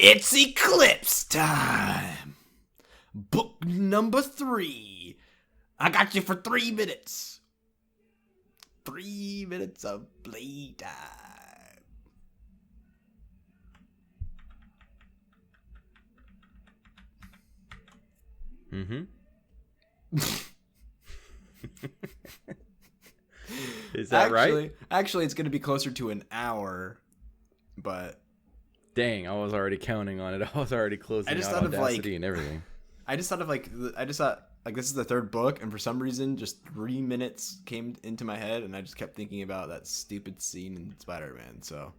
It's Eclipse time. Book number 3. I got you for 3 minutes. 3 minutes of playtime. Mm-hmm. Is that right? Actually, it's going to be closer to an hour, but... Dang, I was already counting on it. I was already closing out Audacity and everything. I just thought this is the 3rd book, and for some reason, just 3 minutes came into my head, and I just kept thinking about that stupid scene in Spider-Man, so...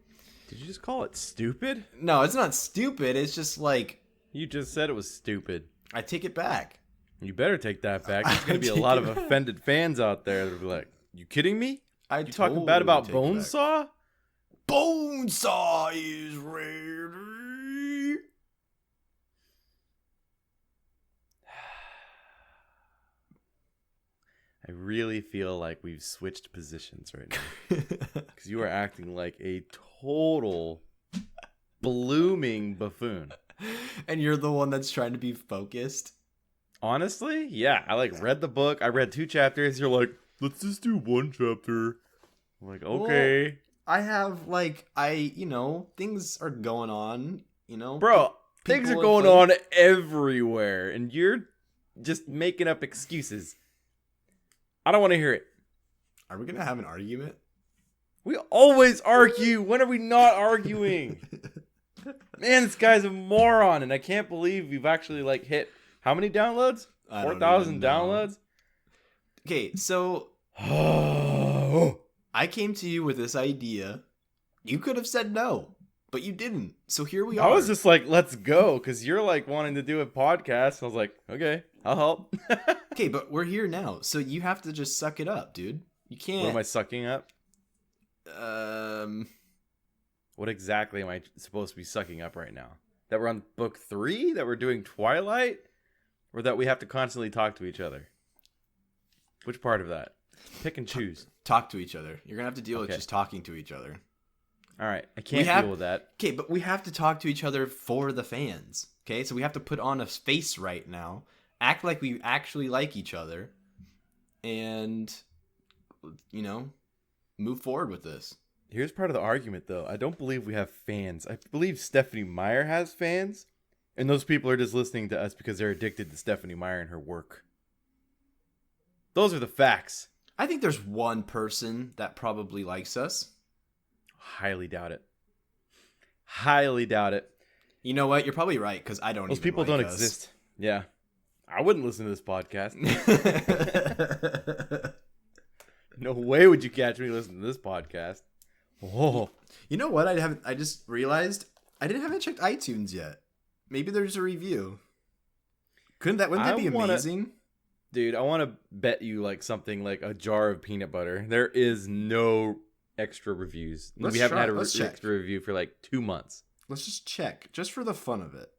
Did you just call it stupid? No, it's not stupid, it's just like... You just said it was stupid. I take it back. You better take that back. There's going to be a lot of offended fans out there that will be like, you kidding me? You talking bad about Bonesaw? Bonesaw is ready. I really feel like we've switched positions right now. Because you are acting like a total blooming buffoon. And you're the one that's trying to be focused. Honestly, yeah. I read the book. I read 2 chapters. You're like, let's just do 1 chapter. I'm like, okay. Well, I have things are going on, Bro, things are going on everywhere, and you're just making up excuses. I don't want to hear it. Are we going to have an argument? We always argue. When are we not arguing? Man, this guy's a moron, and I can't believe we've actually hit how many downloads? 4,000 downloads? Okay, so I came to you with this idea. You could have said no, but you didn't. So here we are. I was just like, let's go, because you're wanting to do a podcast. I was like, okay, I'll help. Okay, but we're here now, so you have to just suck it up, dude. You can't. What am I sucking up? What exactly am I supposed to be sucking up right now? That we're on book 3? That we're doing Twilight? Or that we have to constantly talk to each other? Which part of that? Pick and choose. Talk to each other. You're going to have to deal with just talking to each other. All right. I can't deal with that. Okay, but we have to talk to each other for the fans. Okay, so we have to put on a face right now. Act like we actually like each other. And, move forward with this. Here's part of the argument, though. I don't believe we have fans. I believe Stephanie Meyer has fans. And those people are just listening to us because they're addicted to Stephanie Meyer and her work. Those are the facts. I think there's one person that probably likes us. Highly doubt it. Highly doubt it. You know what? You're probably right, because I don't Those people don't exist. Yeah. I wouldn't listen to this podcast. No way would you catch me listening to this podcast. Oh. You know what? I just realized I haven't checked iTunes yet. Maybe there's a review. Wouldn't that be amazing? Dude, I want to bet you something like a jar of peanut butter. There is no extra reviews. We haven't had an extra review for 2 months. Let's just check, just for the fun of it.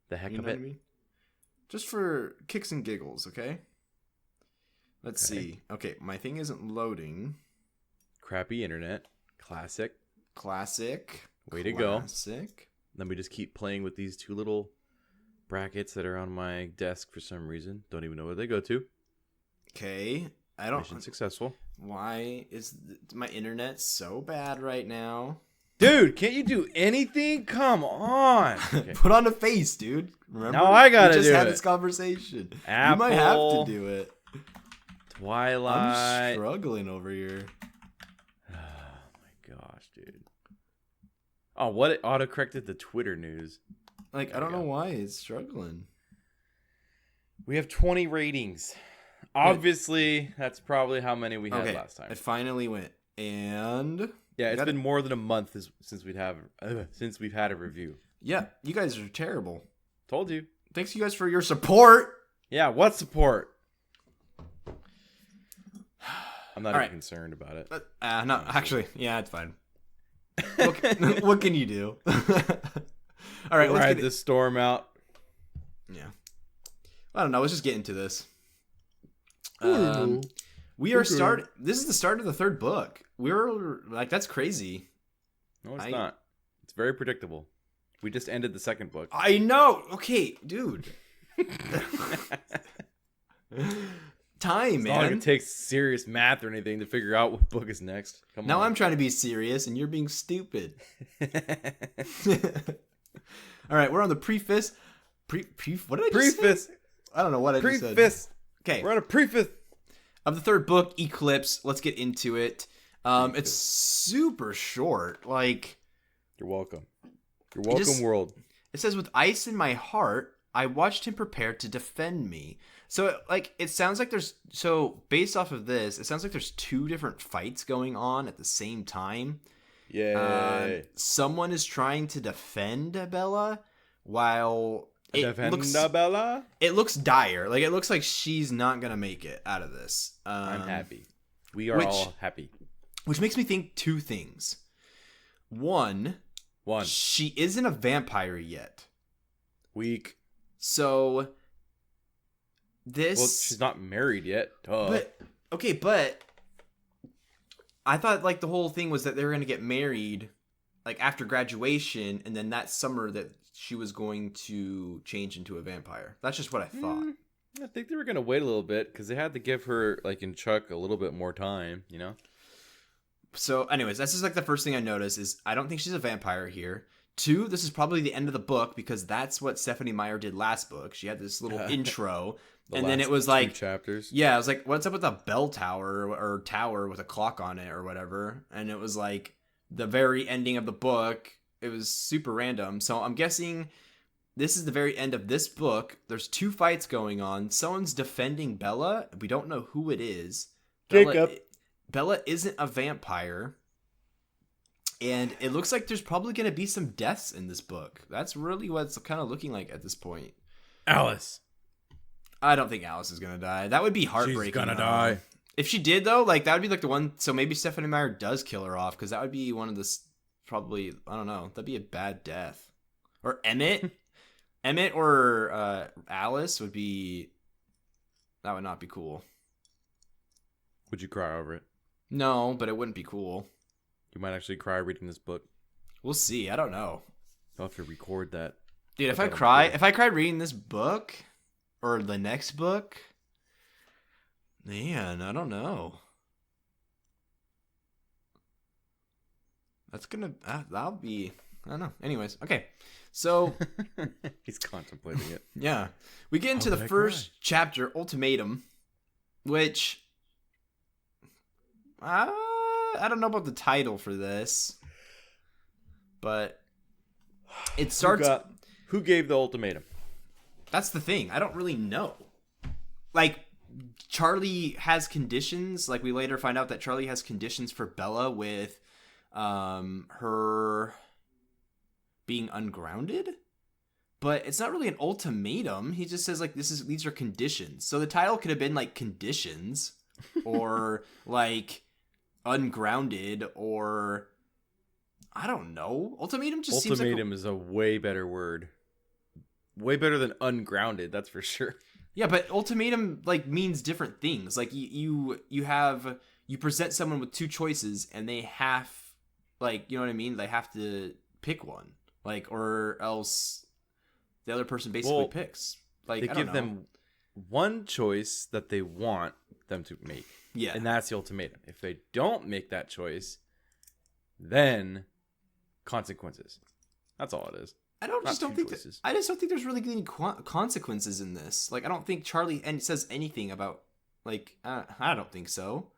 The heck of it? What I mean? Just for kicks and giggles, okay? Let's see. Okay, my thing isn't loading. Crappy internet. Classic. Way to go. Let me just keep playing with these 2 little brackets that are on my desk for some reason. Don't even know where they go to. Okay. Mission successful. Why is my internet so bad right now? Dude, can't you do anything? Come on. Okay. Put on a face, dude. Remember? Now I gotta do it. We just had this conversation. Apple. You might have to do it. Twilight. I'm struggling over here. Oh my gosh, dude. Oh, what? It auto-corrected the Twitter news. I don't know why it's struggling. We have 20 ratings. Obviously, that's probably how many we had last time. It finally went. And... Yeah, it's been more than a month since we've had a review. Yeah, you guys are terrible. Told you. Thanks you guys for your support. Yeah, what support? I'm not even concerned about it. No, actually, yeah, it's fine. What can you do? All right, let's ride this storm out. Yeah. I don't know. Let's just get into this. We are starting. This is the start of the 3rd book. We're that's crazy. No, it's not. It's very predictable. We just ended the second book. I know. Okay, dude. Time, It's man. not like it takes serious math or anything to figure out what book is next. Come Now on. I'm trying to be serious, and you're being stupid. All right, we're on the preface. What did I just Preface. say? I don't know what I just said. Preface. Okay, We're on a preface. of the third book, Eclipse. Let's get into it. It's super short. Like, You're welcome. You're welcome, world. it says, "With ice in my heart, I watched him prepare to defend me." So, like, it sounds like based off of this, it sounds like there's two different fights going on at the same time. Yay. Someone is trying to defend Bella while Bella? it looks dire. Like, it looks like she's not going to make it out of this. I'm happy. We are all happy. Which makes me think two things. One, she isn't a vampire yet. Weak. So this... Well, she's not married yet. Duh. But I thought, like, the whole thing was that they were going to get married, like, after graduation, and then that summer that she was going to change into a vampire. That's just what I thought. I think they were going to wait a little bit, because they had to give her, like, in Chuck, a little bit more time, you know? So, anyways, that's just, like, the first thing I noticed is I don't think she's a vampire here. Two, this is probably the end of the book, because that's what Stephanie Meyer did last book. She had this little intro, and then it was like... chapters. Yeah, I was like, what's up with a bell tower or tower with a clock on it or whatever? And it was like the very ending of the book. It was super random. So I'm guessing this is the very end of this book. There's two fights going on. Someone's defending Bella. We don't know who it is. Jacob. Bella isn't a vampire. And it looks like there's probably going to be some deaths in this book. That's really what it's kind of looking like at this point. Alice. I don't think Alice is going to die. That would be heartbreaking. She's gonna die. If she did, though, like, that would be, like, the one... So maybe Stephanie Meyer does kill her off, because that would be one of the... Probably... I don't know. That'd be a bad death. Or Emmett. Emmett or Alice would be... That would not be cool. Would you cry over it? No, but it wouldn't be cool. You might actually cry reading this book. We'll see. I don't know. You'll have to record that. Dude, if I cried reading this book... Or the next book? Man, I don't know. That's gonna... that'll be... I don't know. Anyways, okay. So... He's contemplating it. Yeah. We get into the first chapter, Ultimatum, which... I don't know about the title for this. But... It starts... Who gave the ultimatum? That's the thing. I don't really know. Like, Charlie has conditions. Like, we later find out that Charlie has conditions for Bella with her being ungrounded. But it's not really an ultimatum. He just says, like, these are conditions. So the title could have been, like, Conditions. Or, like, Ungrounded. Or, I don't know. Ultimatum just seems like... Ultimatum is a way better word. Way better than ungrounded, that's for sure. Yeah, but ultimatum, like, means different things. Like, you present someone with two choices, and they have, like, you know what I mean? They have to pick one. Like, or else the other person basically picks. Like, they give them one choice that they want them to make. Yeah. And that's the ultimatum. If they don't make that choice, then consequences. That's all it is. I just don't think there's really any consequences in this. Like, I don't think Charlie says anything about, like, I don't think so.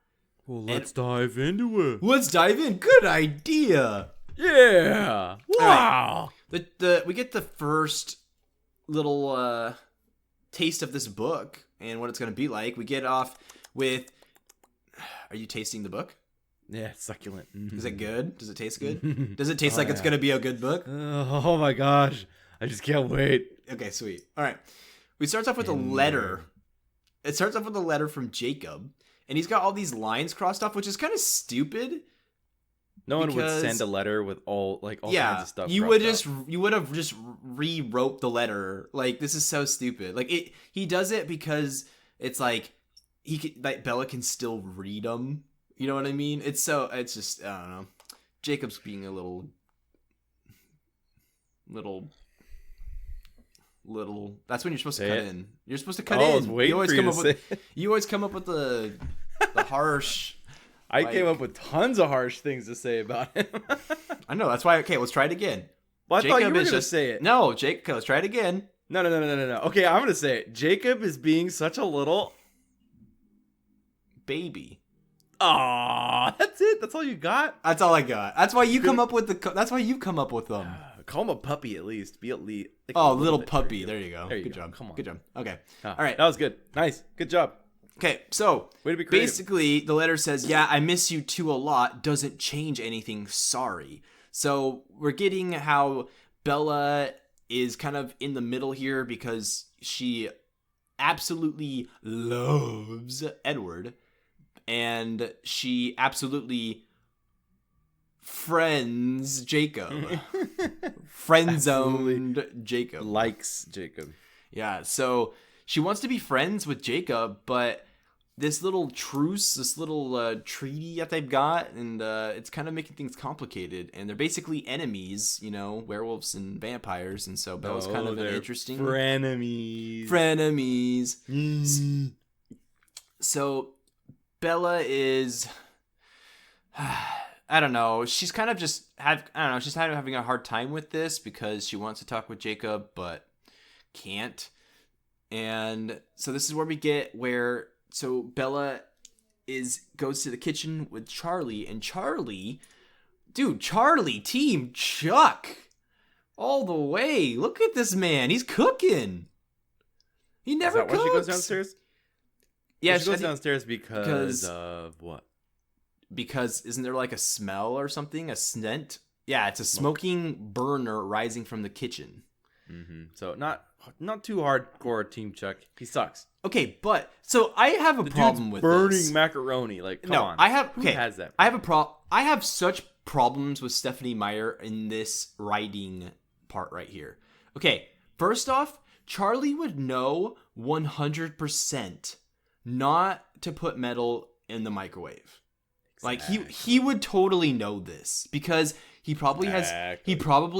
Well, let's dive into it. Let's dive in. Good idea. Yeah. Wow. Right. We get the first little taste of this book and what it's going to be like. We get off with... Are you tasting the book? Yeah, it's succulent. Is it good? Does it taste good? Does it taste like it's going to be a good book? Oh my gosh. I just can't wait. Okay, sweet. All right. We start off with a letter. It starts off with a letter from Jacob. And he's got all these lines crossed off, which is kind of stupid. No one would send a letter with all kinds of stuff. You would have just rewrote the letter. Like, this is so stupid. Like, he does it because it's like Bella can still read them. You know what I mean? It's just, I don't know. Jacob's being a little little. That's when you're supposed to Say cut it. in. You're supposed to cut Oh, I in. was waiting for you to say it. You always come up with the harsh. I came up with tons of harsh things to say about him. I know. That's why. Okay, let's try it again. Well, I thought you were is going to say it. No, Jake. Let's try it again. No. Okay, I'm going to say it. Jacob is being such a little baby. Aw, that's it. That's all you got. That's all I got. That's why you come up with That's why you come up with them. Call him a puppy at least. Be at least. Oh, little puppy. There you go. There you Good go. job. Come on. Good job. Okay. All right. That was good. Nice. Good job. Okay. So way to be creative. basically, the letter says, "Yeah, I miss you too a lot. Doesn't change anything. Sorry." So we're getting how Bella is kind of in the middle here because she absolutely loves Edward, and she absolutely friends Jacob. Friend zoned Jacob. Likes Jacob. Yeah, so she wants to be friends with Jacob, but this little truce, this little treaty that they've got, and it's kind of making things complicated. And they're basically enemies, werewolves and vampires, and so Bella's kind of an interesting... frenemies. Frenemies. So Bella is... I don't know. She's kind of just she's kind of having a hard time with this because she wants to talk with Jacob but can't. And so this is where we get so Bella goes to the kitchen with Charlie, and Charlie team Chuck all the way. Look at this man. He's cooking. He never Is that cooks. why she goes downstairs? Yeah, she goes downstairs because of what? Because isn't there like a smell or something? A scent? Yeah, it's a smoking burner rising from the kitchen. Mm-hmm. So not too hardcore Team Chuck. He sucks. Okay, but so I have a problem with burning this. macaroni. Like, come on. Who has that? I have such problems with Stephanie Meyer in this writing part right here. Okay, first off, Charlie would know 100% not to put metal in the microwave. Exactly. Like he would totally know this because he probably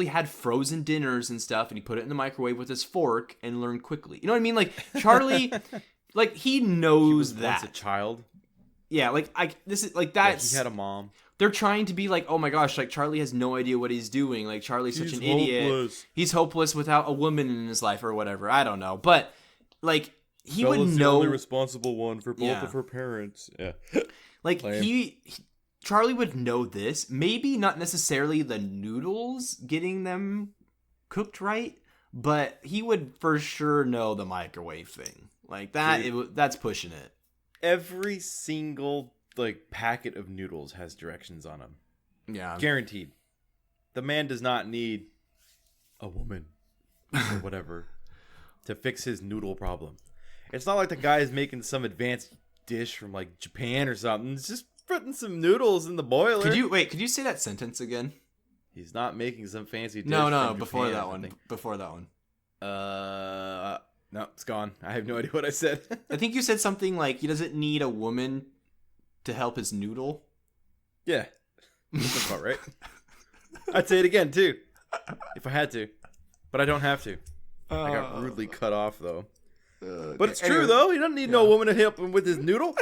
had frozen dinners and stuff, and he put it in the microwave with his fork and learned quickly. You know what I mean? Like Charlie, like he knows that. Once a child. Yeah, this is like that's. He had a mom. They're trying to be like, oh my gosh, like Charlie has no idea what he's doing. Like Charlie's such an idiot. He's hopeless without a woman in his life or whatever. I don't know, but like he Bella's would know. The only responsible one for both of her parents. Yeah. Like Charlie would know this. Maybe not necessarily the noodles getting them cooked right, but he would for sure know the microwave thing. Like that. That's pushing it. Every single packet of noodles has directions on them. Yeah, guaranteed. The man does not need a woman or whatever to fix his noodle problem. It's not like the guy is making some advanced dish from Japan or something. It's just putting some noodles in the boiler. Could you say that sentence again? He's not making some fancy dish. No, before that one. Before that one. No, it's gone. I have no idea what I said. I think you said something like he doesn't need a woman to help his noodle. Yeah. That's about right. I'd say it again too, if I had to, but I don't have to. I got rudely cut off though. But it's true though. He doesn't need no woman to help him with his noodle.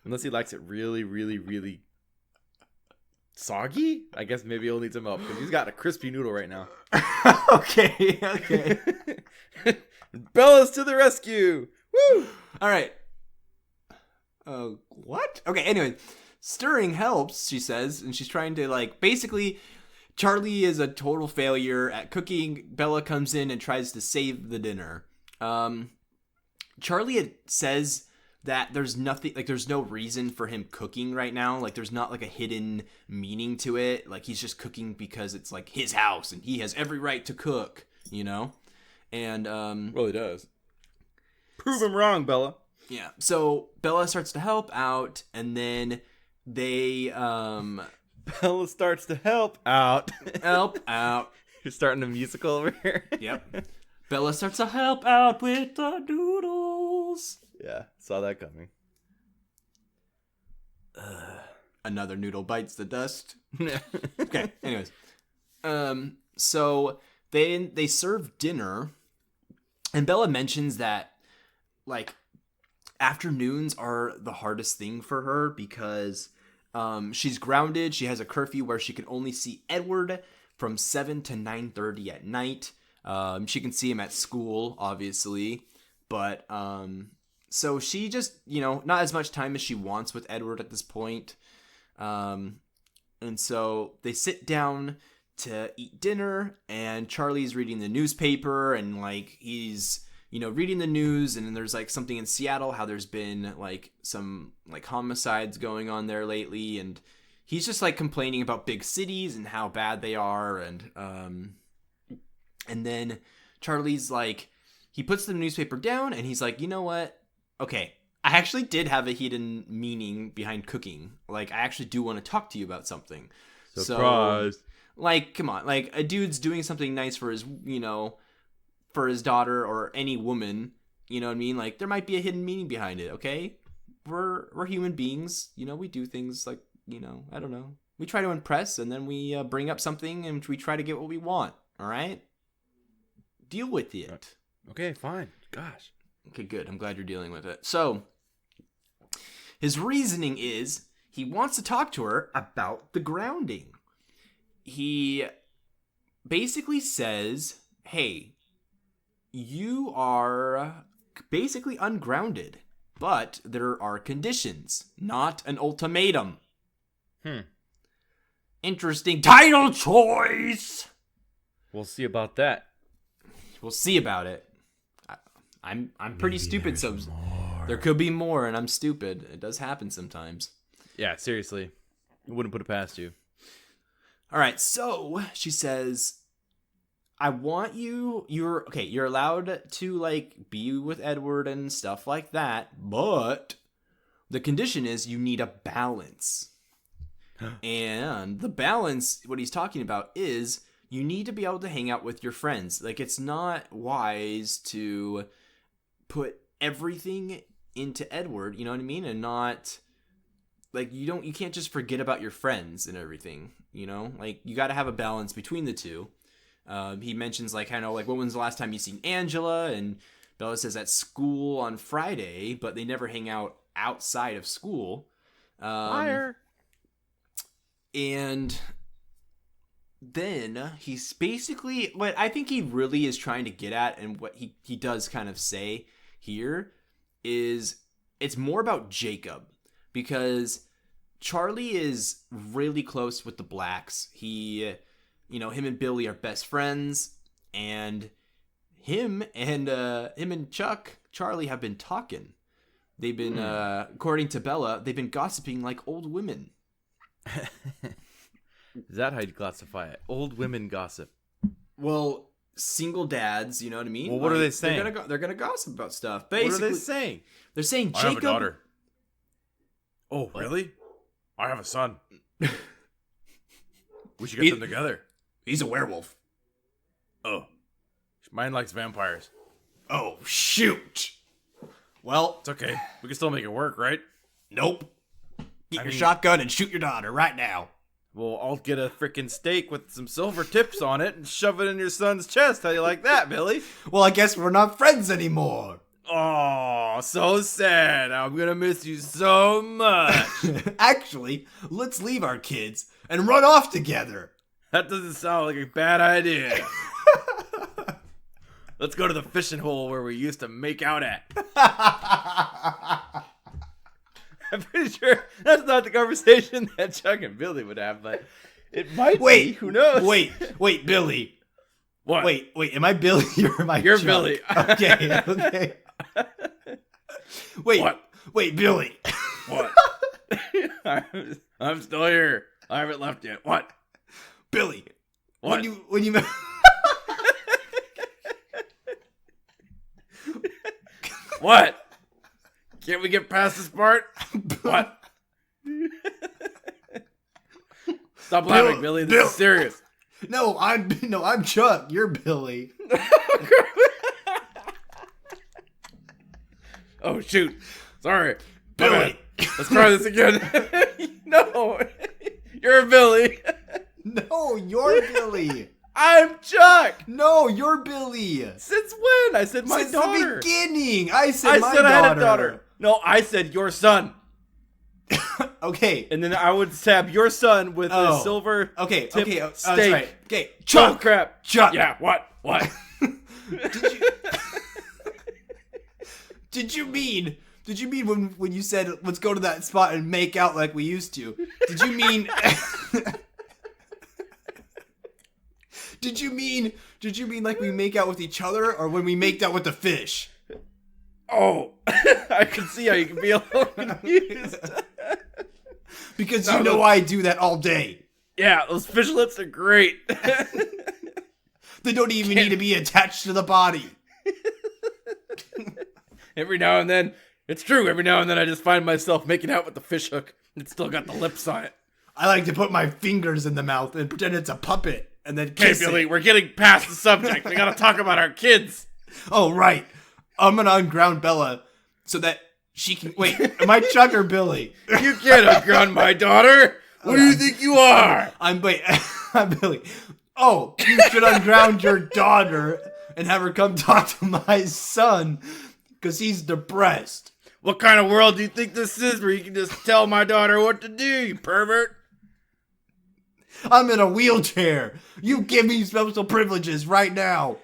Unless he likes it really, really, really soggy. I guess maybe he'll need some help because he's got a crispy noodle right now. Okay. Bella's to the rescue. Woo! All right. What? Okay, anyway. Stirring helps, she says, and she's trying to basically Charlie is a total failure at cooking. Bella comes in and tries to save the dinner. Charlie says that there's nothing, there's no reason for him cooking right now. There's not a hidden meaning to it. He's just cooking because it's his house and he has every right to cook, And well, he does. Prove him wrong, Bella. Yeah. So Bella starts to help out, and then they Bella starts to help out. Help out. You're starting a musical over here. Yep. Bella starts to help out with the noodles. Yeah, saw that coming. Another noodle bites the dust. Okay, anyways. So they serve dinner, and Bella mentions that, like, afternoons are the hardest thing for her because she's grounded. She has a curfew where she can only see Edward from 7 to 9:30 at night. She can see him at school, obviously, but so she just, not as much time as she wants with Edward at this point. And so they sit down to eat dinner, and Charlie's reading the newspaper, and like he's reading the news, and then there's like something in Seattle, how there's been like some like homicides going on there lately, and he's just like complaining about big cities and how bad they are, and then Charlie's like, he puts the newspaper down, and he's like, you know what? Okay, I actually did have a hidden meaning behind cooking. Like, I actually do want to talk to you about something. Surprise. So, like, come on, like a dude's doing something nice for his, for his daughter or any woman, you know what I mean? Like, there might be a hidden meaning behind it, okay? We're human beings, we do things like, I don't know. We try to impress, and then we bring up something, and we try to get what we want, all right? Deal with it. Okay, fine. Gosh. Okay, good. I'm glad you're dealing with it. So, his reasoning is he wants to talk to her about the grounding. He basically says, hey, you are basically ungrounded, but there are conditions, not an ultimatum. Interesting title choice. We'll see about that. We'll see about it. I'm pretty Maybe stupid, so there could be more, and I'm stupid. It does happen sometimes. Yeah, seriously. I wouldn't put it past you. All right, so she says, I want you're allowed to like be with Edward and stuff like that, but the condition is you need a balance. And the balance, what he's talking about is you need to be able to hang out with your friends. Like, it's not wise to put everything into Edward, you know what I mean? And not like you can't just forget about your friends and everything, Like, you got to have a balance between the two. He mentions like, kind of like, when was the last time you seen Angela? And Bella says at school on Friday, but they never hang out outside of school. Liar. And then he's basically, what I think he really is trying to get at, and what he does kind of say here, is it's more about Jacob, because Charlie is really close with the Blacks. Him and Billy are best friends, and him and Charlie have been talking. They've been, according to Bella, they've been gossiping like old women. Is that how you classify it? Old women gossip. Well, single dads, you know what I mean? Well, what are they saying? They're gonna gossip about stuff. Basically, what are they saying? They're saying I Jacob. have a daughter. Oh, really? I have a son. We should get them together. He's a werewolf. Oh. Mine likes vampires. Oh, shoot. Well, it's okay. We can still make it work, right? Nope. Get your shotgun and shoot your daughter right now. Well, I'll get a freaking steak with some silver tips on it and shove it in your son's chest. How do you like that, Billy? Well, I guess we're not friends anymore. Oh, so sad. I'm going to miss you so much. Actually, let's leave our kids and run off together. That doesn't sound like a bad idea. Let's go to the fishing hole where we used to make out at. I'm pretty sure that's not the conversation that Chuck and Billy would have, but it might be. Who knows? Wait, Billy. What? Wait, am I Billy or am I You're Chuck? Billy. Okay. Wait, Billy. What? I'm still here. I haven't left yet. What? Billy. What? When you What? Can't we get past this part? What? Stop laughing, Billy. This is serious. No, I'm Chuck. You're Billy. Oh shoot! Sorry, Billy. Let's try this again. No, you're Billy. No, you're Billy. I'm Chuck. No, you're Billy. Since when? I said my Since daughter. the beginning. I said my I daughter. had a daughter. No, I said your son. Okay. And then I would stab your son with a silver Okay, tip okay, steak. that's right. Okay, Oh, Chuck. crap. Chuck. Yeah, what? What? Did you mean when you said let's go to that spot and make out like we used to? Did you mean Did you mean like we make out with each other or when we make out with the fish? Oh, I can see how you can be a little confused. Because you know I do that all day. Yeah, those fish lips are great. They don't even need to be attached to the body. Every now and then, it's true, every now and then I just find myself making out with the fish hook. It's still got the lips on it. I like to put my fingers in the mouth and pretend it's a puppet and then Okay, kiss Billy, it. we're getting past the subject. We gotta talk about our kids. Oh, right. I'm gonna unground Bella so that she can... Wait, am I Chuck or Billy? You can't unground my daughter. What do you think you are? I'm Billy. Oh, you should unground your daughter and have her come talk to my son because he's depressed. What kind of world do you think this is where you can just tell my daughter what to do, you pervert? I'm in a wheelchair. You give me special privileges right now.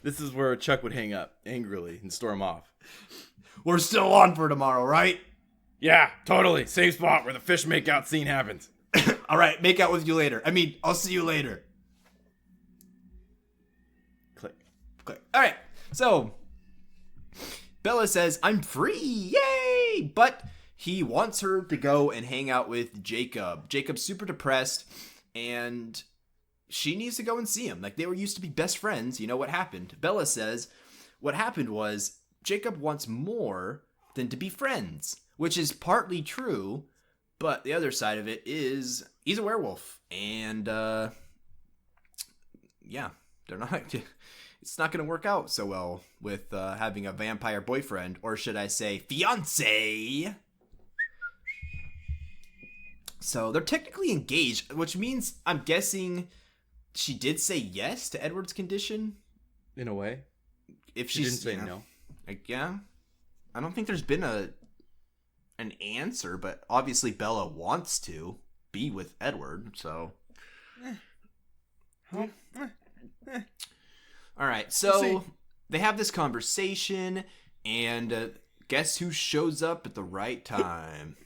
This is where Chuck would hang up angrily and storm off. We're still on for tomorrow, right? Yeah, totally. Same spot where the fish makeout scene happens. All right, make out with you later. I'll see you later. Click. All right, so Bella says, I'm free, yay! But he wants her to go and hang out with Jacob. Jacob's super depressed, and she needs to go and see him. Like, they were used to be best friends. You know what happened? Bella says, what happened was Jacob wants more than to be friends, which is partly true, but the other side of it is he's a werewolf, and yeah, they're not... It's not going to work out so well with having a vampire boyfriend, or should I say fiance. So they're technically engaged, which means I'm guessing she did say yes to Edward's condition. In a way. If she didn't say no. Like, yeah. I don't think there's been an answer, but obviously Bella wants to be with Edward, so. All right, so they have this conversation, and guess who shows up at the right time?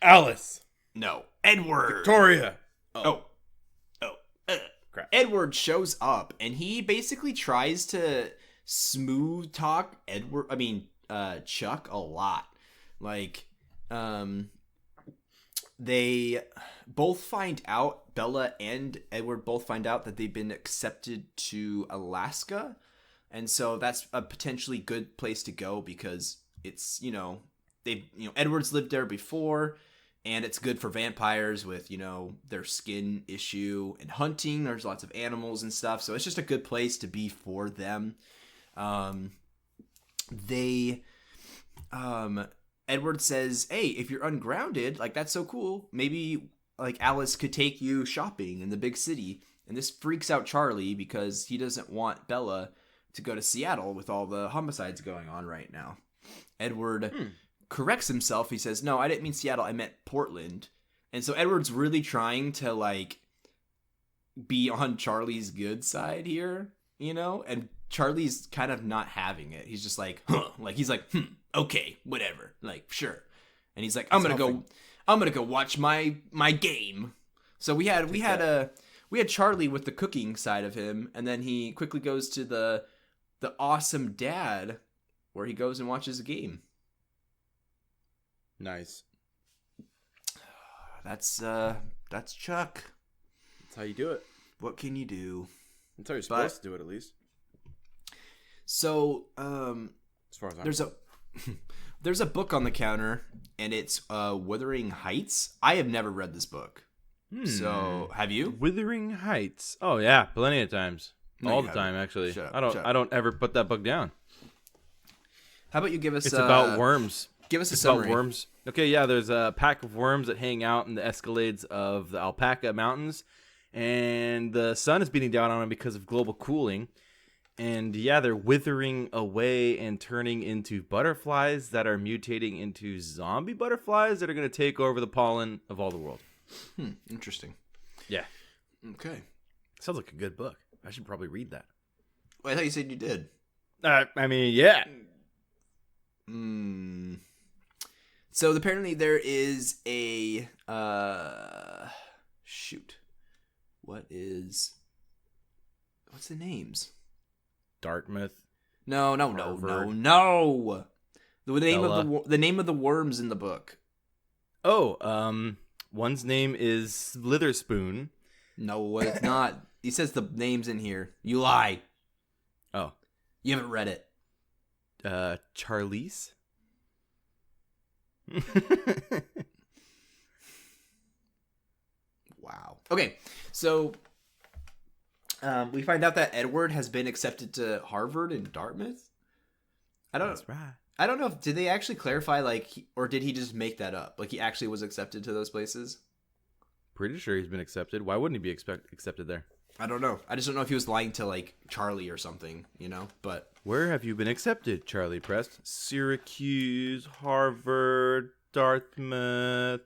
Alice. No, Edward. Victoria. Crap. Edward shows up, and he basically tries to smooth talk Chuck a lot. Like, they both find out, Bella and Edward both find out that they've been accepted to Alaska. And so that's a potentially good place to go because it's, Edward's lived there before, and it's good for vampires with, their skin issue and hunting. There's lots of animals and stuff. So it's just a good place to be for them. Edward says, hey, if you're ungrounded, like, that's so cool. Maybe, like, Alice could take you shopping in the big city. And this freaks out Charlie because he doesn't want Bella to go to Seattle with all the homicides going on right now. Edward corrects himself. He says, no, I didn't mean Seattle. I meant Portland. And so Edward's really trying to, like, be on Charlie's good side here, And Charlie's kind of not having it. He's just like, okay, whatever, like, sure. And he's like, I'm gonna go watch my game. So we had Charlie with the cooking side of him, and then he quickly goes to the awesome dad, where he goes and watches a game. Nice. That's Chuck. That's how you do it. What can you do? That's how you're supposed to do it, at least. So, as far as there's a book on the counter, and it's Wuthering Heights. I have never read this book. So, have you? Wuthering Heights. Oh yeah, plenty of times. No, all the time, actually. Shut up, I don't ever put that book down. How about you give us? It's about worms. Give us a It's about summary. worms. Okay, yeah, there's a pack of worms that hang out in the Escalades of the Alpaca Mountains, and the sun is beating down on them because of global cooling. And yeah, they're withering away and turning into butterflies that are mutating into zombie butterflies that are going to take over the pollen of all the world. Interesting. Yeah. Okay. Sounds like a good book. I should probably read that. Well, I thought you said you did. I mean, yeah. So apparently there is a shoot. What's the names? Dartmouth. No. Harvard. The name Bella. of the name of the worms in the book. Oh, one's name is Slitherspoon. No, it's not. He says the names in here. You lie. Oh. You haven't read it. Charlize? Wow. Okay, so we find out that Edward has been accepted to Harvard and Dartmouth. That's right. I don't know if did they actually clarify or did he just make that up? Like he actually was accepted to those places? Pretty sure he's been accepted. Why wouldn't he be accepted there? I don't know. I just don't know if he was lying to like Charlie or something, but Where have you been accepted? Charlie pressed. Syracuse, Harvard, Dartmouth.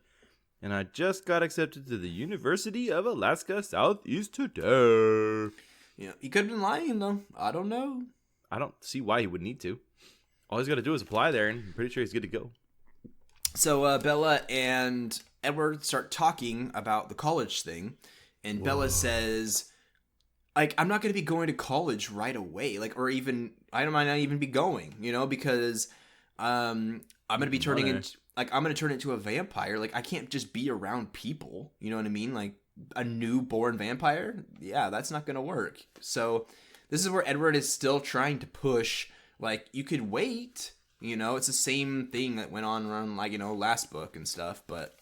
And I just got accepted to the University of Alaska Southeast today. yeah, he could have been lying though. I don't know. I don't see why he would need to. All he's got to do is apply there, and I'm pretty sure he's good to go. So Bella and Edward start talking about the college thing, and Bella says, like, I'm not going to be going to college right away, like, or even I might not even be going, because I'm going to be turning into I'm going to turn into a vampire. Like, I can't just be around people. You know what I mean? Like a newborn vampire. Yeah, that's not going to work. So this is where Edward is still trying to push. Like, you could wait. It's the same thing that went on around, like, last book and stuff. But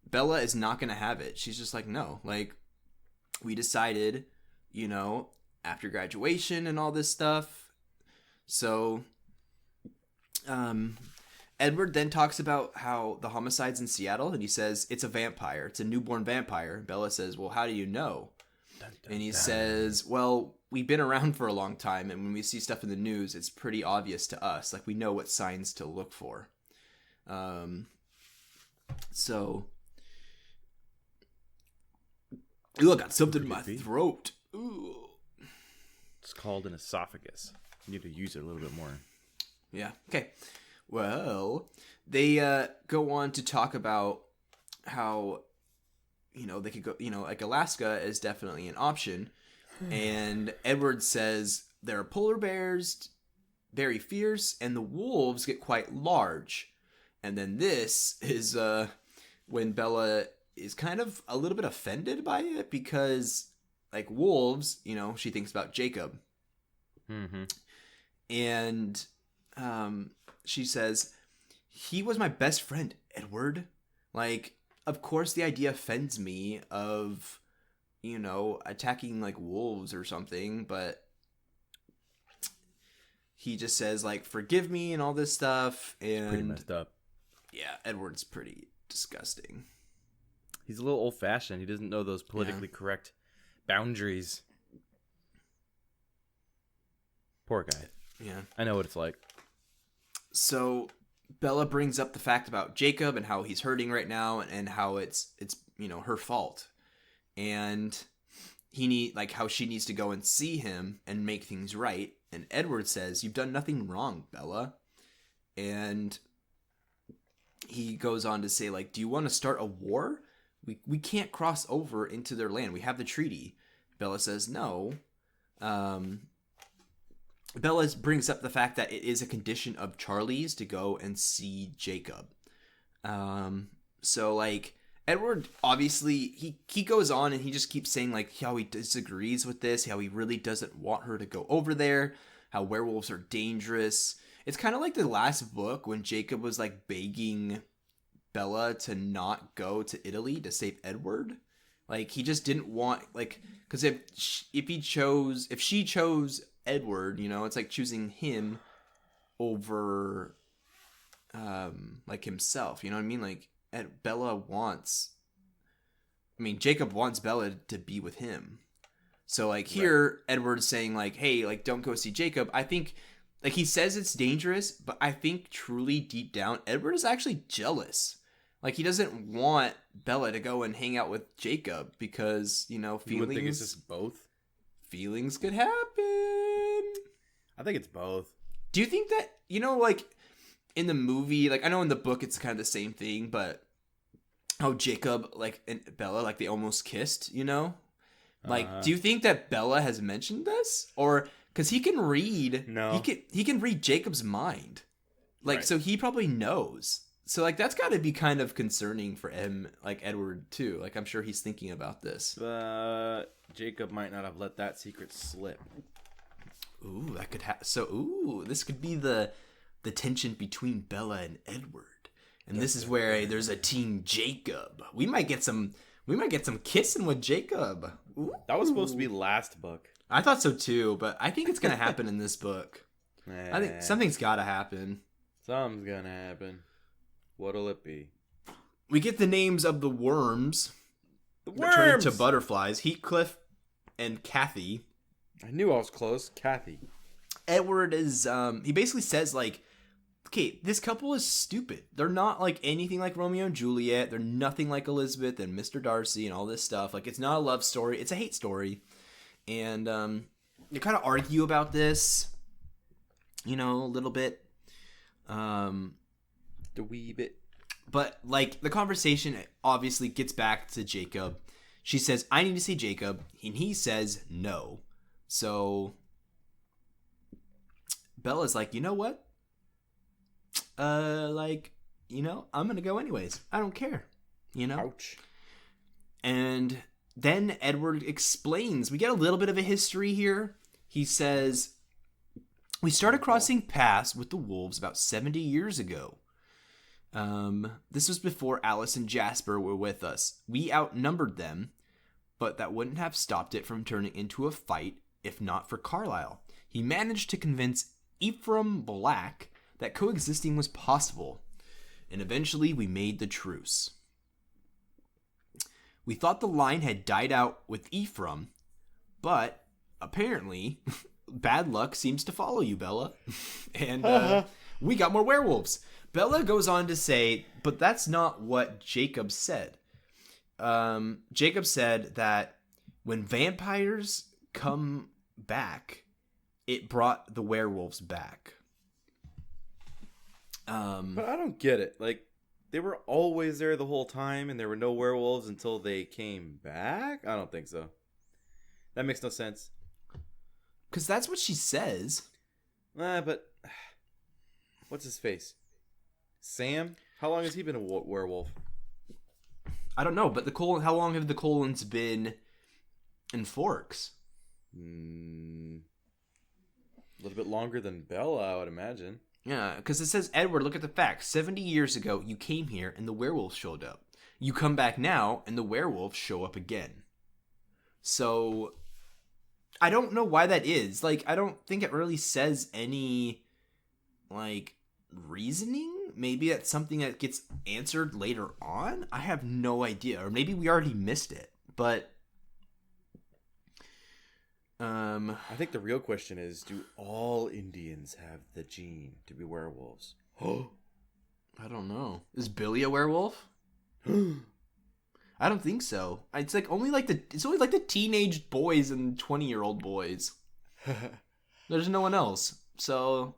Bella is not going to have it. She's just like, no. Like, we decided, after graduation and all this stuff. So, Edward then talks about how the homicides in Seattle, and he says, it's a vampire. It's a newborn vampire. Bella says, well, how do you know? And he says, well, we've been around for a long time, and when we see stuff in the news, it's pretty obvious to us. Like, we know what signs to look for. So, ooh, I got something in my throat. Ooh. It's called an esophagus. You need to use it a little bit more. Yeah. Okay. Well, they go on to talk about how, they could go, like Alaska is definitely an option. And Edward says there are polar bears, very fierce, and the wolves get quite large. And then this is when Bella is kind of a little bit offended by it because, like, wolves, she thinks about Jacob. Mm-hmm. And she says, he was my best friend, Edward. Like, of course the idea offends me of, attacking, like, wolves or something, but he just says, like, forgive me and all this stuff. And it's pretty messed up. Yeah, Edward's pretty disgusting. He's a little old-fashioned. He doesn't know those politically correct boundaries. Poor guy. Yeah. I know what it's like. So Bella brings up the fact about Jacob and how he's hurting right now and how it's her fault. And how she needs to go and see him and make things right. And Edward says, you've done nothing wrong, Bella. And he goes on to say, like, do you want to start a war? We can't cross over into their land. We have the treaty. Bella says no. Bella brings up the fact that it is a condition of Charlie's to go and see Jacob. So, like, Edward, obviously, he goes on and he just keeps saying, like, how he disagrees with this, how he really doesn't want her to go over there, how werewolves are dangerous. It's kind of like the last book when Jacob was, like, begging Bella to not go to Italy to save Edward. Like, he just didn't want, like, because if she chose Edward, it's like choosing him over like himself. You know what I mean? Like Bella wants. I mean, Jacob wants Bella to be with him. So like here, Edward's saying like, hey, like don't go see Jacob. I think like he says it's dangerous, but I think truly deep down, Edward is actually jealous. Like he doesn't want Bella to go and hang out with Jacob because, you know, You would think it's just both? feelings could happen. I think it's both. Do you think that, you know, like in the movie, like I know in the book it's kind of the same thing, but how Jacob like and Bella like they almost kissed, you know? Like, do you think that Bella has mentioned this, or because he can read? No, he can read Jacob's mind, like Right. so he probably knows. So like that's got to be kind of concerning for him, like Edward too. Like I'm sure he's thinking about this. but Jacob might not have let that secret slip. Ooh, that could ooh, this could be the tension between Bella and Edward, and this is where there's a team Jacob. We might get some kissing with Jacob. Ooh. That was supposed to be last book. I thought so too, but I think it's gonna happen in this book. I think something's gotta happen. Something's gonna happen. What'll it be? We get the names of the worms. The that turn worms! into butterflies. Heathcliff and Kathy. I knew I was close. Kathy. Edward is he basically says like, okay, this couple is stupid. They're not like anything like Romeo and Juliet. They're nothing like Elizabeth and Mr. Darcy and all this stuff. Like it's not a love story. It's a hate story. And they kind of argue about this, you know, a little bit. The wee bit. But like the conversation obviously gets back to Jacob. She says, I need to see Jacob. And he says no. So Bella's like, you know what? Like, you know, I'm gonna go anyways. I don't care. You know? Ouch. And then Edward explains. We get a little bit of a history here. He says, we started crossing paths with the wolves about 70 years ago. This was before Alice and Jasper were with us. We outnumbered them, but that wouldn't have stopped it from turning into a fight if not for Carlisle. He managed to convince Ephraim Black that coexisting was possible, and eventually we made the truce. We thought the line had died out with Ephraim, but apparently bad luck seems to follow you, Bella. And we got more werewolves. Bella goes on to say, but that's not what Jacob said. Jacob said that when vampires come back, it brought the werewolves back. But I don't get it. Like, they were always there the whole time and there were no werewolves until they came back? I don't think so. That makes no sense. Because that's what she says. But what's his face? Sam? How long has he been a werewolf? I don't know, but how long have the Colons been in Forks? A little bit longer than Bella, I would imagine. Yeah, because it says, Edward, look at the facts. 70 years ago, you came here and the werewolves showed up. You come back now and the werewolves show up again. So, I don't know why that is. Like, I don't think it really says any, like, reasoning. Maybe that's something that gets answered later on. I have no idea. Or maybe we already missed it. But, I think the real question is, do all Indians have the gene to be werewolves? I don't know. Is Billy a werewolf? I don't think so. It's only like the teenage boys and 20-year-old boys. There's no one else. So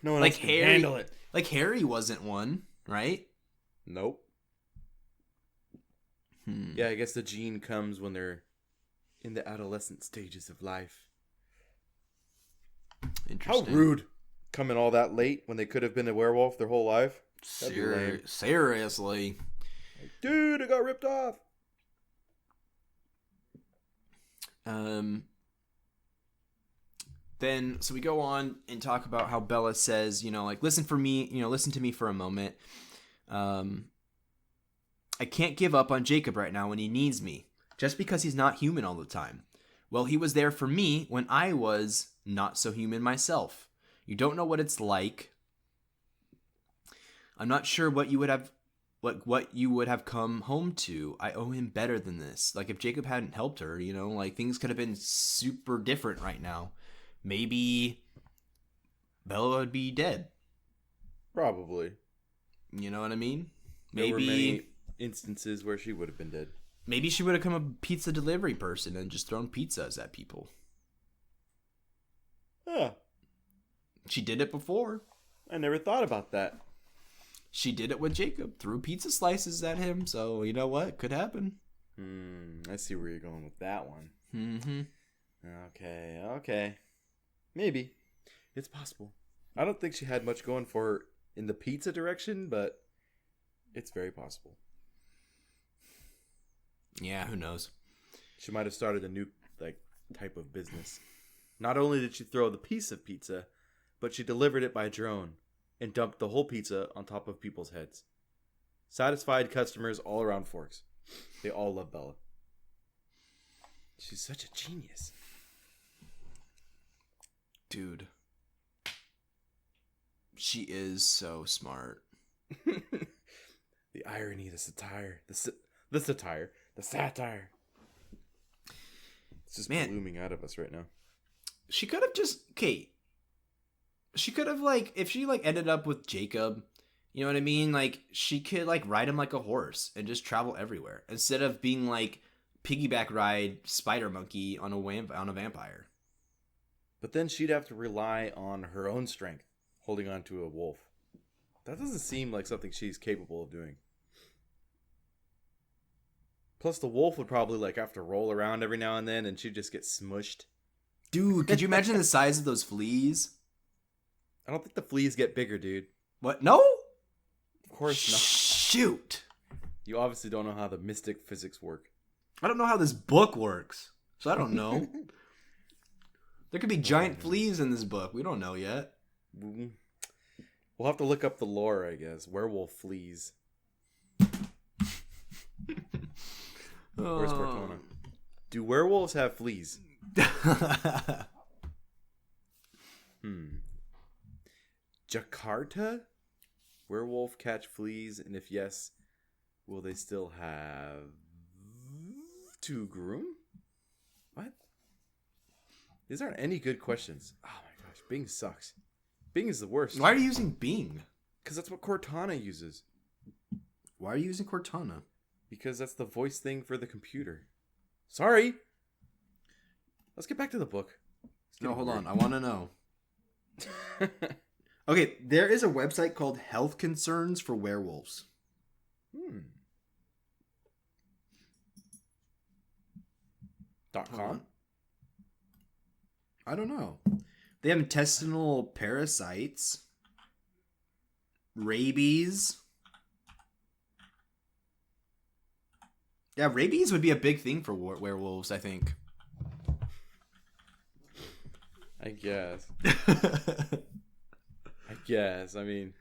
No one like else can Harry, handle it. like Harry wasn't one, right? Nope. Yeah, I guess the gene comes when they're in the adolescent stages of life. How Interesting. rude. Coming all that late when they could have been a werewolf their whole life. That'd be lame. Seriously. Like, dude, I got ripped off. Then so we go on and talk about how Bella says, like, listen to me for a moment. I can't give up on Jacob right now when he needs me, just because he's not human all the time. Well, he was there for me when I was not so human myself. You don't know what it's like. I'm not sure what you would have come home to. I owe him better than this. Like if Jacob hadn't helped her, like things could have been super different right now. Maybe Bella would be dead. Probably. You know what I mean? There were many instances where she would have been dead. Maybe she would have become a pizza delivery person and just thrown pizzas at people. Huh. She did it before. I never thought about that. She did it with Jacob. Threw pizza slices at him. So, you know what? Could happen. I see where you're going with that one. Mm-hmm. Okay. Maybe. It's possible. I don't think she had much going for her in the pizza direction, but it's very possible. Yeah, who knows? She might have started a new type of business. Not only did she throw the piece of pizza, but she delivered it by drone and dumped the whole pizza on top of people's heads. Satisfied customers all around Forks. They all love Bella. She's such a genius. Dude. She is so smart. The irony, the satire, the satire. It's just blooming out of us right now. She could have she could have if she ended up with Jacob, you know what I mean? She could ride him like a horse and just travel everywhere instead of being piggyback ride spider monkey on a vampire. But then she'd have to rely on her own strength, holding on to a wolf. That doesn't seem like something she's capable of doing. Plus, the wolf would probably have to roll around every now and then, and she'd just get smushed. Dude, could you imagine the size of those fleas? I don't think the fleas get bigger, dude. What? No? Of course not. Shoot. You obviously don't know how the mystic physics work. I don't know how this book works, so I don't know. There could be giant fleas in this book. We don't know yet. We'll have to look up the lore, I guess. Werewolf fleas. Where's Cortana? Do werewolves have fleas? Jakarta? Werewolf catch fleas, and if yes, will they still have to groom? What? These aren't any good questions. Oh my gosh, Bing sucks. Bing is the worst. Why are you using Bing? Because that's what Cortana uses. Why are you using Cortana? Because that's the voice thing for the computer. Sorry. Let's get back to the book. No, hold on. I want to know. Okay, there is a website called Health Concerns for Werewolves. .com? I don't know. They have intestinal parasites, rabies. Yeah, rabies would be a big thing for werewolves, I think. I guess. I mean,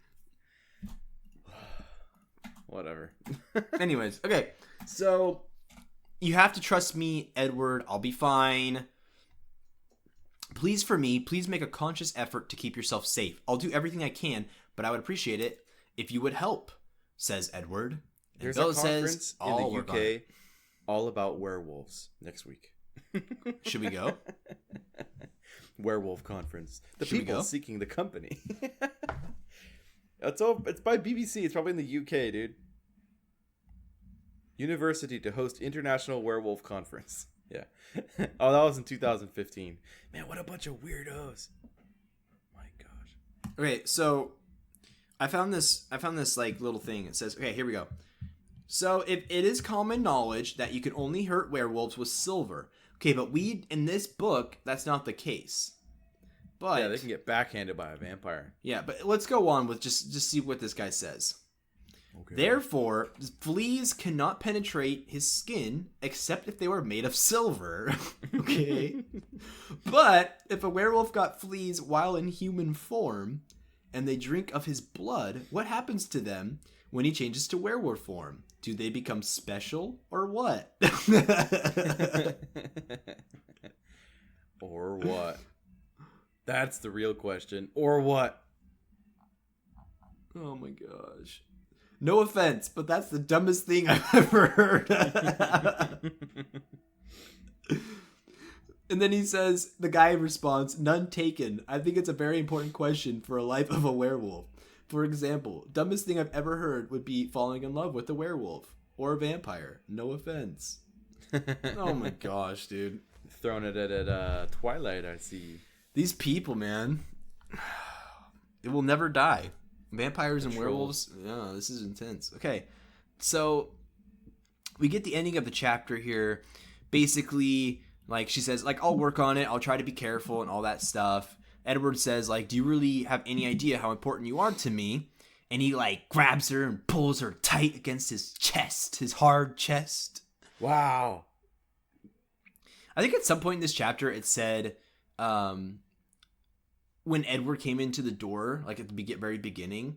whatever. Anyways, okay. So, you have to trust me, Edward. I'll be fine. Please make a conscious effort to keep yourself safe. I'll do everything I can, but I would appreciate it if you would help, says Edward. And There's Bella a conference says, in the UK all about werewolves next week. Should we go? Werewolf conference. The Should people seeking the company. It's by BBC. It's probably in the UK, dude. University to host International Werewolf Conference. Yeah. Oh, that was in 2015. Man, what a bunch of weirdos. My gosh. Okay, so I found this little thing. It says, okay, here we go. So if it is common knowledge that you can only hurt werewolves with silver. Okay, but in this book, that's not the case. But yeah, they can get backhanded by a vampire. Yeah, but let's go on with just see what this guy says. Okay. Therefore, fleas cannot penetrate his skin except if they were made of silver. Okay. But if a werewolf got fleas while in human form and they drink of his blood, what happens to them when he changes to werewolf form? Do they become special or what? Or what? That's the real question. Or what? Oh my gosh. No offense, but that's the dumbest thing I've ever heard. And then he says, the guy responds, none taken. I think it's a very important question for a life of a werewolf. For example, dumbest thing I've ever heard would be falling in love with a werewolf or a vampire. No offense. Oh my gosh, dude. Throwing it at Twilight, I see. These people, man. It will never die. Vampires and Trolls. werewolves. Yeah, this is intense. Okay, so we get the ending of the chapter here. Basically, like she says, like, I'll work on it. I'll try to be careful and all that stuff. Edward says, like, do you really have any idea how important you are to me? And he, like, grabs her and pulls her tight against his chest, his hard chest. Wow. I think at some point in this chapter it said, when Edward came into the door, like at the very beginning,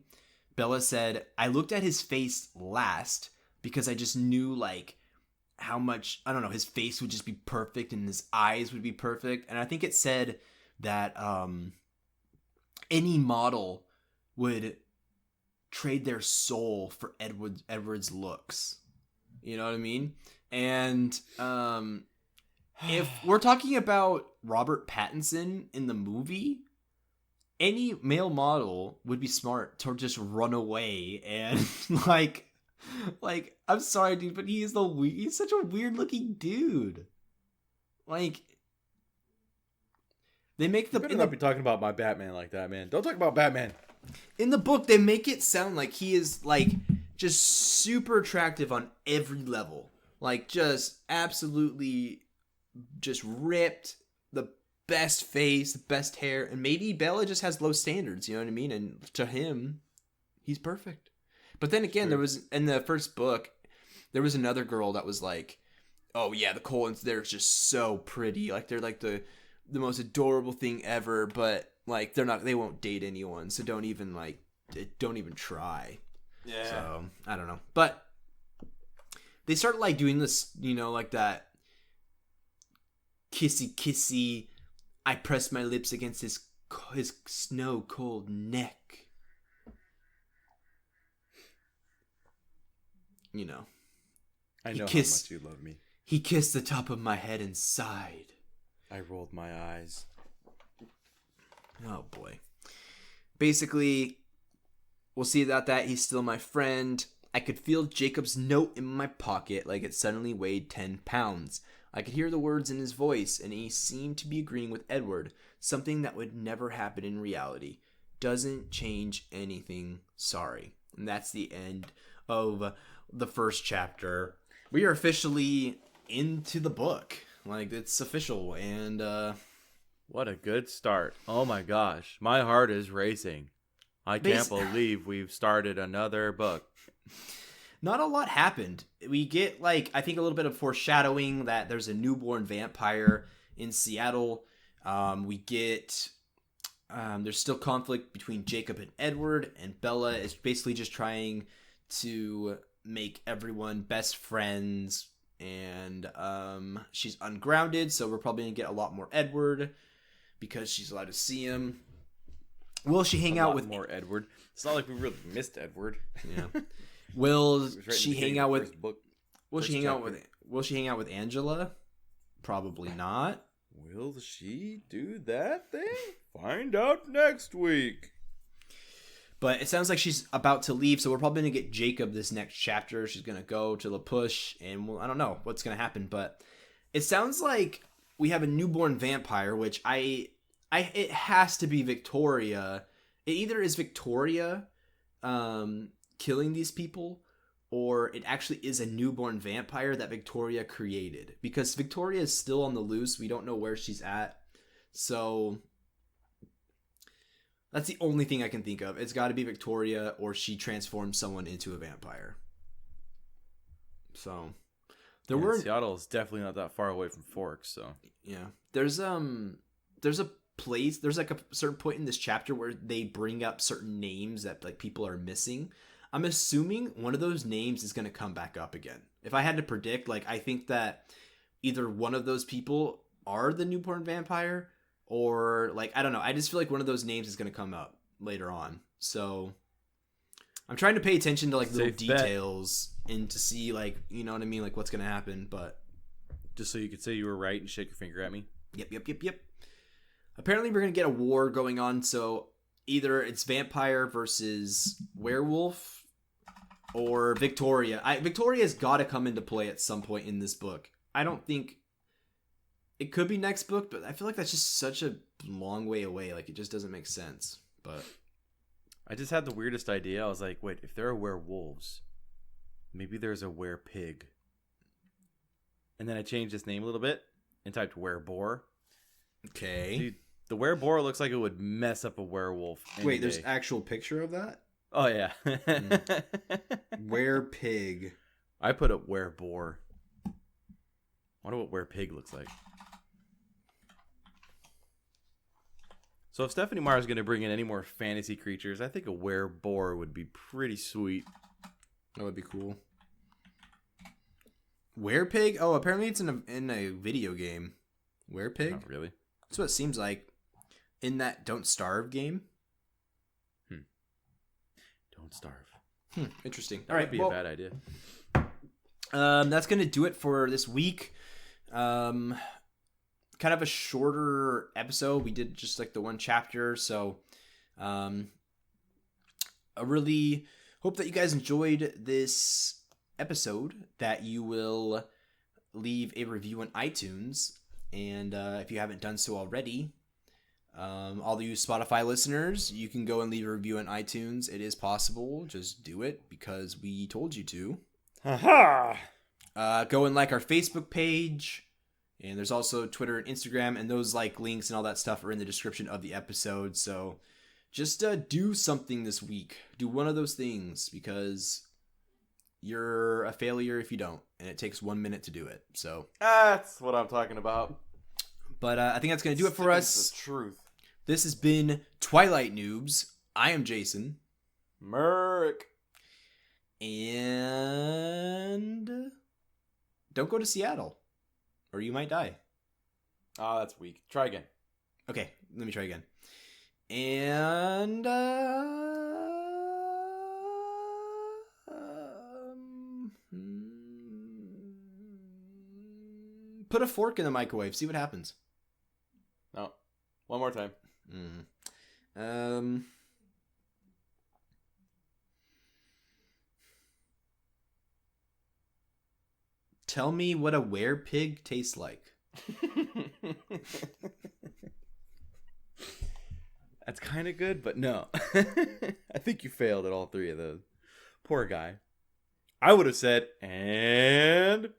Bella said, I looked at his face last because I just knew, like, how much, I don't know, his face would just be perfect and his eyes would be perfect. And I think it said that any model would trade their soul for Edward's looks. You know what I mean? And if we're talking about Robert Pattinson in the movie, any male model would be smart to just run away and like I'm sorry, dude, but he's such a weird looking dude. Like, they make You better not be talking about my Batman like that, man. Don't talk about Batman. In the book, they make it sound like he is, like, just super attractive on every level. Like, just absolutely just ripped, the best face, the best hair, and maybe Bella just has low standards, you know what I mean? And to him, he's perfect. But then again, there was, in the first book, there was another girl that was like, oh yeah, the Colons, they're just so pretty. Like, they're like the most adorable thing ever, but like they won't date anyone, so don't even try. Yeah. So, I don't know. But they start like doing this, you know, like that kissy, I press my lips against his snow cold neck. You know. I know how much you love me. He kissed the top of my head and sighed. I rolled my eyes. Oh boy. Basically, we'll see about that. He's still my friend. I could feel Jacob's note in my pocket like it suddenly weighed 10 pounds. I could hear the words in his voice, and he seemed to be agreeing with Edward, something that would never happen in reality. Doesn't change anything, sorry. And that's the end of the first chapter. We are officially into the book. Like, it's official, and what a good start. Oh my gosh, my heart is racing. I can't believe we've started another book. Not a lot happened. We get, like, I think a little bit of foreshadowing that there's a newborn vampire in Seattle. We get, there's still conflict between Jacob and Edward, and Bella is basically just trying to make everyone best friends, and she's ungrounded, so we're probably going to get a lot more Edward because she's allowed to see him. Will she hang out with more Edward? It's not like we really missed Edward. Yeah. Will she hang out with Will she hang out with Angela? Probably not. Will she do that thing? Find out next week. But it sounds like she's about to leave, so we're probably going to get Jacob this next chapter. She's going to go to La Push, and I don't know what's going to happen, but it sounds like we have a newborn vampire, which it has to be Victoria. It either is Victoria killing these people, or it actually is a newborn vampire that Victoria created. Because Victoria is still on the loose. We don't know where she's at. So that's the only thing I can think of. It's got to be Victoria, or she transformed someone into a vampire. So Seattle is definitely not that far away from Forks, so yeah. There's a place, there's like a certain point in this chapter where they bring up certain names that like people are missing. I'm assuming one of those names is going to come back up again. If I had to predict, like, I think that either one of those people are the newborn vampire, or like, I don't know. I just feel like one of those names is going to come up later on. So I'm trying to pay attention to like little Safe bet. details and to see like, you know what I mean, like what's gonna happen. But Just so you could say you were right and shake your finger at me. yep. Apparently, we're gonna get a war going on. So either it's vampire versus werewolf, or Victoria. Victoria's got to come into play at some point in this book. I don't think it could be next book, but I feel like that's just such a long way away. Like it just doesn't make sense. But I just had the weirdest idea. I was like, wait, if there are werewolves, maybe there's a werepig. And then I changed its name a little bit and typed wereboar. okay. Dude, the wereboar looks like it would mess up a werewolf. Wait, there's actual picture of that? Oh, yeah. WerePig. I put up wereboar. Wonder what werepig looks like. So if Stephanie Meyer is going to bring in any more fantasy creatures, I think a wereboar would be pretty sweet. That would be cool. WerePig? Oh, apparently it's in a video game. WerePig? Not really. That's what it seems like in that Don't Starve game. Don't starve. Interesting. That would be a bad idea. That's gonna do it for this week. Kind of a shorter episode. We did just like the one chapter, so I really hope that you guys enjoyed this episode. That you will leave a review on iTunes, and if you haven't done so already, all you Spotify listeners, you can go and leave a review on iTunes. It is possible. Just do it because we told you to. Haha! Go and like our Facebook page. And there's also Twitter and Instagram. And those like links and all that stuff are in the description of the episode. So just do something this week. Do one of those things because you're a failure if you don't. And it takes 1 minute to do it. So That's what I'm talking about. But I think that's going to do it for us. The truth. This has been Twilight Noobs. I am Jason. Merrick. And don't go to Seattle, or you might die. Oh, that's weak. Try again. Okay, let me try again. And put a fork in the microwave. See what happens. No. One more time. Tell me what a werepig tastes like. That's kind of good, but no. I think you failed at all three of those. Poor guy. I would have said, and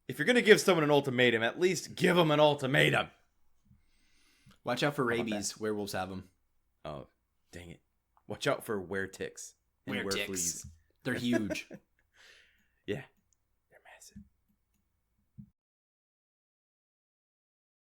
if you're going to give someone an ultimatum, at least give them an ultimatum. Watch out for rabies. Werewolves have them. Oh, dang it. Watch out for wereticks. And Wereticks. werefleas. They're huge. Yeah.